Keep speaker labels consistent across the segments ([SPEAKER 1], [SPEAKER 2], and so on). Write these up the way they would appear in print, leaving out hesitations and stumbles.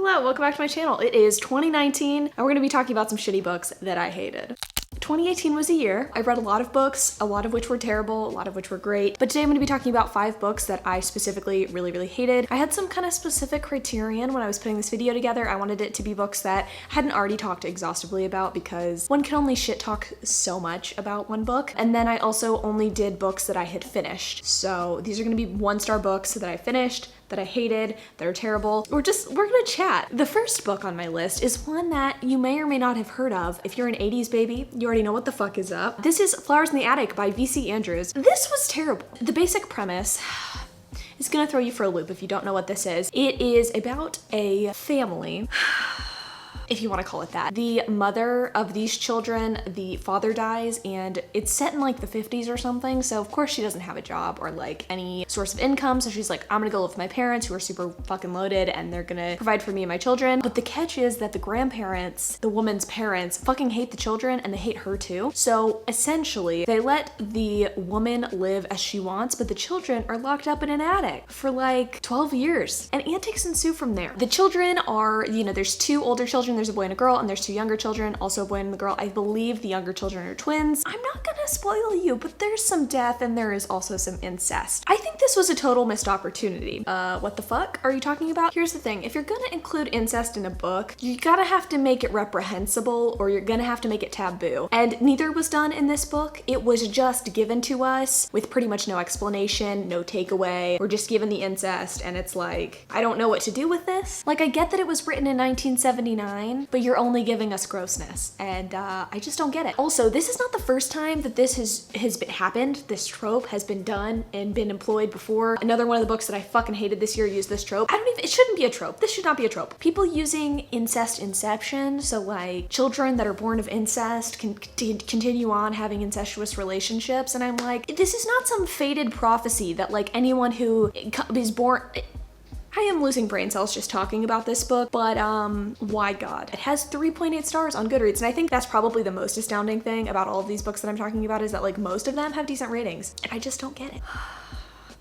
[SPEAKER 1] Hello, welcome back to my channel. It is 2019 and we're gonna be talking about some shitty books that I hated. 2018 was a year. I read a lot of books, a lot of which were terrible, a lot of which were great. But today I'm gonna be talking about 5 books that I specifically really hated. I had some kind of specific criterion when I was putting this video together. I wanted it to be books that I hadn't already talked exhaustively about because one can only shit talk so much about one book. And then I also only did books that I had finished. So these are gonna be 1-star books that I finished, that I hated, that are terrible. We're gonna chat. The first book on my list is one that you may or may not have heard of. If you're an 80s baby, you already know what the fuck is up. This is Flowers in the Attic by V.C. Andrews. This was terrible. The basic premise is gonna throw you for a loop if you don't know what this is. It is about a family, if you want to call it that. The mother of these children, the father dies, and it's set in like the 50s or something, so of course she doesn't have a job or like any source of income, so she's like, I'm gonna go live with my parents who are super fucking loaded and they're gonna provide for me and my children. But the catch is that the grandparents, the woman's parents, fucking hate the children and they hate her too. So essentially, they let the woman live as she wants, but the children are locked up in an attic for like 12 years. And antics ensue from there. The children are, there's 2 older children, there's a boy and a girl, and there's 2 younger children, also a boy and a girl. I believe the younger children are twins. I'm not gonna spoil you, but there's some death and there is also some incest. I think this was a total missed opportunity. What the fuck are you talking about? Here's the thing, if you're gonna include incest in a book, you gotta have to make it reprehensible or you're gonna have to make it taboo. And neither was done in this book. It was just given to us with pretty much no explanation, no takeaway. We're just given the incest and it's like, I don't know what to do with this. Like, I get that it was written in 1979, but you're only giving us grossness, and I just don't get it. Also, this is not the first time that this has happened. This trope has been done and been employed before. Another one of the books that I fucking hated this year used this trope. It shouldn't be a trope. This should not be a trope. People using incest inception, so like children that are born of incest can continue on having incestuous relationships, and I'm like, this is not some fated prophecy that like anyone who is born. I am losing brain cells just talking about this book, but why God. It has 3.8 stars on Goodreads, and I think that's probably the most astounding thing about all of these books that I'm talking about is that like most of them have decent ratings, and I just don't get it.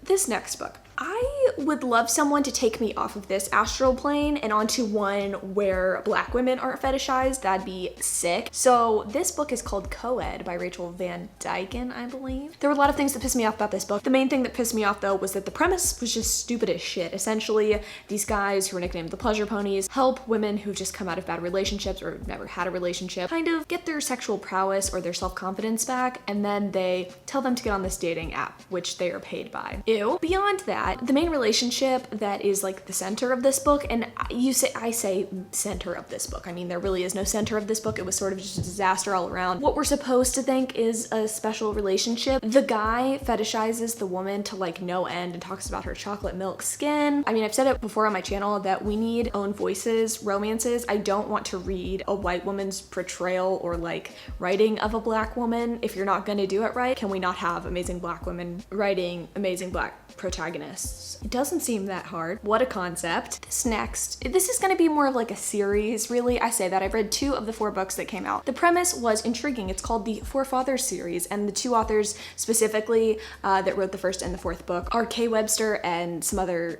[SPEAKER 1] This next book. I would love someone to take me off of this astral plane and onto one where Black women aren't fetishized. That'd be sick. So this book is called Coed by Rachel Van Dyken, I believe. There were a lot of things that pissed me off about this book. The main thing that pissed me off though was that the premise was just stupid as shit. Essentially, these guys who are nicknamed the pleasure ponies help women who've just come out of bad relationships or never had a relationship kind of get their sexual prowess or their self-confidence back, and then they tell them to get on this dating app, which they are paid by. Ew. Beyond that, the main relationship that is like the center of this book, and I say center of this book, I mean there really is no center of this book. It was sort of just a disaster all around. What we're supposed to think is a special relationship. The guy fetishizes the woman to like no end and talks about her chocolate milk skin. I mean, I've said it before on my channel that we need own voices romances. I don't want to read a white woman's portrayal or like writing of a Black woman. If you're not gonna do it right, can we not have amazing Black women writing amazing Black protagonists? It doesn't seem that hard. What a concept. This is gonna be more of like a series, really. I say that. I've read 2 of the 4 books that came out. The premise was intriguing. It's called the Forefather series, and the 2 authors specifically that wrote the 1st and the 4th book are Kay Webster and some other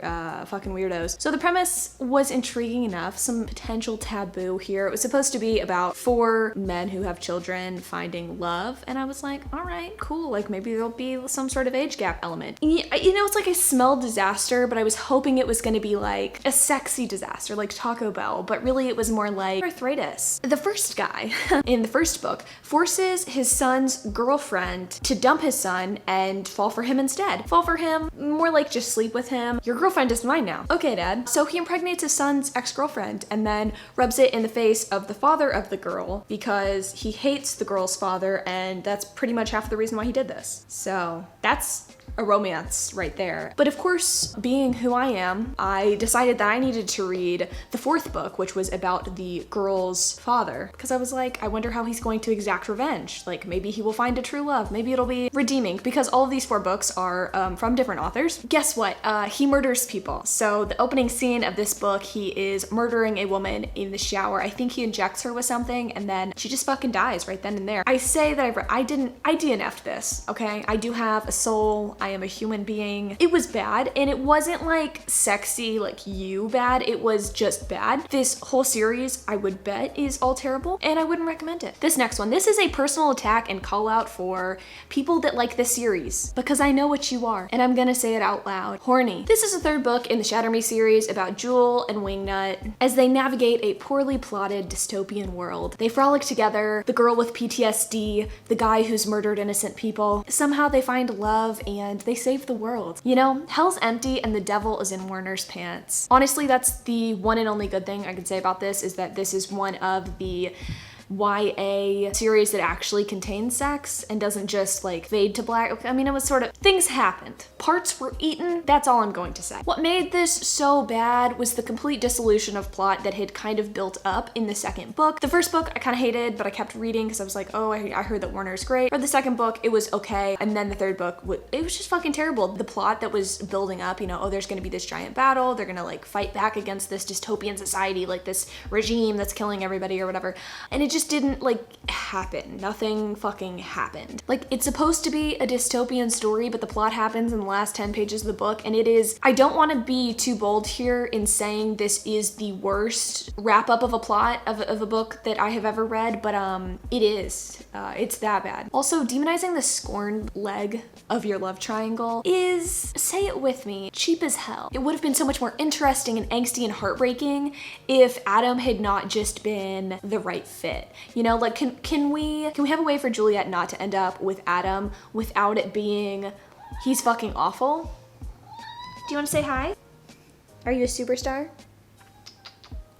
[SPEAKER 1] fucking weirdos. So the premise was intriguing enough. Some potential taboo here. It was supposed to be about 4 men who have children finding love, and I was like, all right, cool. Like maybe there'll be some sort of age gap element. It's like I smelled disaster, but I was hoping it was gonna be like a sexy disaster, like Taco Bell, but really it was more like arthritis. The first guy in the 1st book forces his son's girlfriend to dump his son and fall for him instead. Fall for him, more like just sleep with him. Your girlfriend is mine now. Okay, Dad. So he impregnates his son's ex-girlfriend and then rubs it in the face of the father of the girl because he hates the girl's father, and that's pretty much half the reason why he did this. So that's a romance right there. But of course, being who I am, I decided that I needed to read the 4th book, which was about the girl's father, because I was like, I wonder how he's going to exact revenge. Like maybe he will find a true love. Maybe it'll be redeeming, because all of these 4 books are from different authors. Guess what? He murders people. So the opening scene of this book, he is murdering a woman in the shower. I think he injects her with something and then she just fucking dies right then and there. I say that I DNF'd this, okay? I do have a soul. I am a human being. It was bad, and it wasn't like sexy, like you bad. It was just bad. This whole series, I would bet, is all terrible, and I wouldn't recommend it. This next one, this is a personal attack and call out for people that like this series, because I know what you are, and I'm gonna say it out loud. Horny. This is the third book in the Shatter Me series about Jewel and Wingnut as they navigate a poorly plotted dystopian world. They frolic together, the girl with PTSD, the guy who's murdered innocent people. Somehow they find love and they save the world. You know, hell's empty and the devil is in Warner's pants. Honestly, that's the one and only good thing I can say about this, is that this is one of the YA series that actually contains sex and doesn't just like fade to black. I mean, it was sort of, things happened. Parts were eaten, that's all I'm going to say. What made this so bad was the complete dissolution of plot that had kind of built up in the second book. The first book I kind of hated, but I kept reading because I was like, oh, I heard that Warner is great. For the second book, it was okay. And then the third book, it was just fucking terrible. The plot that was building up, you know, oh, there's gonna be this giant battle. They're gonna like fight back against this dystopian society, like this regime that's killing everybody or whatever. And it just didn't like happen. Nothing fucking happened. Like, it's supposed to be a dystopian story, but the plot happens in the last 10 pages of the book, and it is, I don't want to be too bold here in saying this is the worst wrap up of a plot of a book that I have ever read, but it is. It's that bad. Also, demonizing the scorned leg of your love triangle is, say it with me, cheap as hell. It would have been so much more interesting and angsty and heartbreaking if Adam had not just been the right fit. You know, like, can we have a way for Juliet not to end up with Adam without it being, he's fucking awful? Do you want to say hi? Are you a superstar?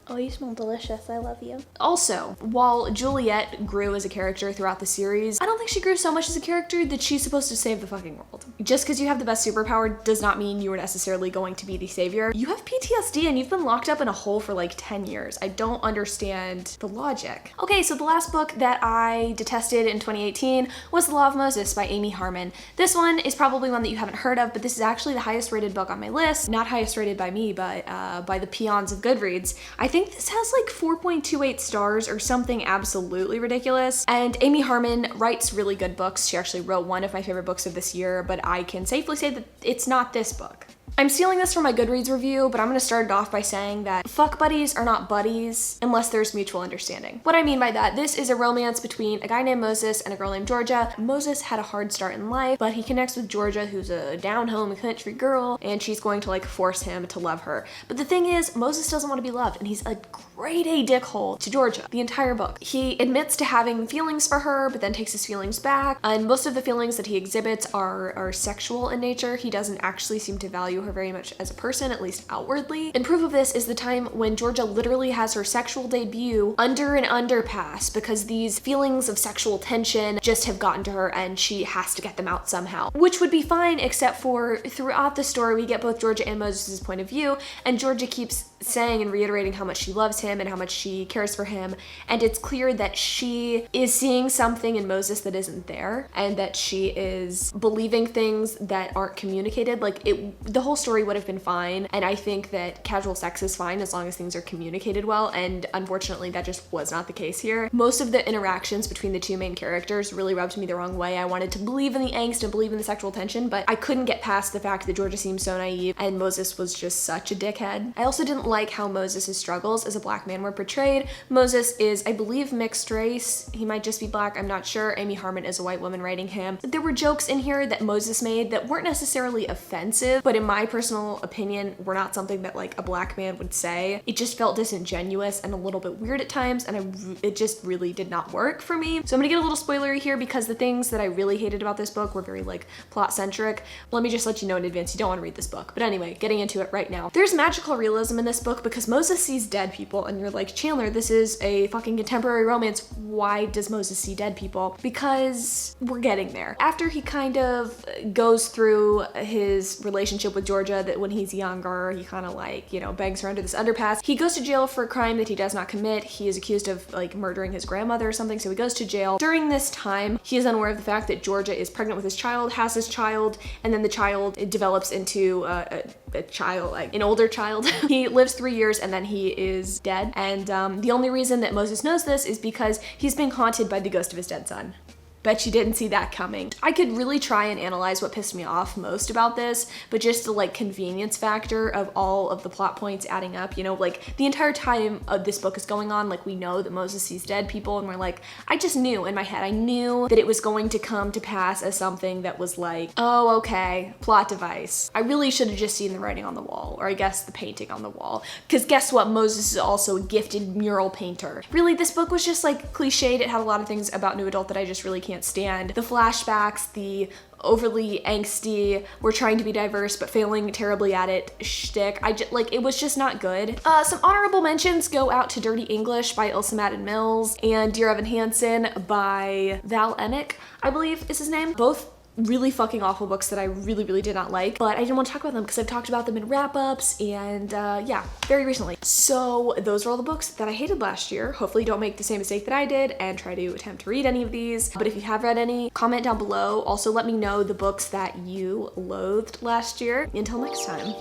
[SPEAKER 1] Oh, you smell delicious. I love you. Also, while Juliet grew as a character throughout the series, I don't think she grew so much as a character that she's supposed to save the fucking world. Just because you have the best superpower does not mean you are necessarily going to be the savior. You have PTSD and you've been locked up in a hole for like 10 years. I don't understand the logic. Okay, so the last book that I detested in 2018 was The Law of Moses by Amy Harmon. This one is probably one that you haven't heard of, but this is actually the highest rated book on my list. Not highest rated by me, but by the peons of Goodreads. I think this has like 4.28 stars or something absolutely ridiculous. And Amy Harmon writes really good books. She actually wrote one of my favorite books of this year, but I can safely say that it's not this book. I'm stealing this from my Goodreads review, but I'm gonna start it off by saying that fuck buddies are not buddies unless there's mutual understanding. What I mean by that, this is a romance between a guy named Moses and a girl named Georgia. Moses had a hard start in life, but he connects with Georgia, who's a down-home country girl, and she's going to like force him to love her. But the thing is, Moses doesn't want to be loved, and he's a grade A dickhole to Georgia the entire book. He admits to having feelings for her, but then takes his feelings back, and most of the feelings that he exhibits are sexual in nature. He doesn't actually seem to value her very much as a person, at least outwardly. And proof of this is the time when Georgia literally has her sexual debut under an underpass because these feelings of sexual tension just have gotten to her and she has to get them out somehow. Which would be fine, except for throughout the story we get both Georgia and Moses' point of view, and Georgia keeps saying and reiterating how much she loves him and how much she cares for him, and it's clear that she is seeing something in Moses that isn't there, and that she is believing things that aren't communicated. Like, the whole story would have been fine, and I think that casual sex is fine as long as things are communicated well, and unfortunately that just was not the case here. Most of the interactions between the two main characters really rubbed me the wrong way. I wanted to believe in the angst and believe in the sexual tension, but I couldn't get past the fact that Georgia seemed so naive and Moses was just such a dickhead. I also didn't like how Moses' struggles as a black man were portrayed. Moses is, I believe, mixed race. He might just be black, I'm not sure. Amy Harmon is a white woman writing him. There were jokes in here that Moses made that weren't necessarily offensive, but in my personal opinion were not something that like a black man would say. It just felt disingenuous and a little bit weird at times, and it just really did not work for me. So I'm gonna get a little spoilery here because the things that I really hated about this book were very like plot centric. Let me just let you know in advance, you don't want to read this book. But anyway, getting into it right now. There's magical realism in this book because Moses sees dead people and you're like, Chandler, this is a fucking contemporary romance. Why does Moses see dead people? Because we're getting there. After he kind of goes through his relationship with Georgia, that when he's younger, he kind of like, you know, bangs her under this underpass. He goes to jail for a crime that he does not commit. He is accused of like murdering his grandmother or something, so he goes to jail. During this time, he is unaware of the fact that Georgia is pregnant with his child, has his child, and then the child develops into a child, like an older child. He lives 3 years and then he is dead. And the only reason that Moses knows this is because he's being haunted by the ghost of his dead son. Bet you didn't see that coming. I could really try and analyze what pissed me off most about this, but just the like convenience factor of all of the plot points adding up, you know, like the entire time this book is going on, like we know that Moses sees dead people and we're like, I just knew in my head, I knew that it was going to come to pass as something that was like, oh, okay, plot device. I really should have just seen the writing on the wall, or I guess the painting on the wall. Because guess what? Moses is also a gifted mural painter. Really, this book was just like cliched. It had a lot of things about New Adult that I just really can't stand. The flashbacks, the overly angsty, we're trying to be diverse but failing terribly at it shtick. It was just not good. Some honorable mentions go out to Dirty English by Ilsa Madden Mills and Dear Evan Hansen by Val Emick, I believe is his name. Both really fucking awful books that I really did not like, but I didn't want to talk about them because I've talked about them in wrap-ups and yeah, very recently. So those are all the books that I hated last year. Hopefully don't make the same mistake that I did and try to attempt to read any of these. But if you have read any, comment down below. Also let me know the books that you loathed last year. Until next time.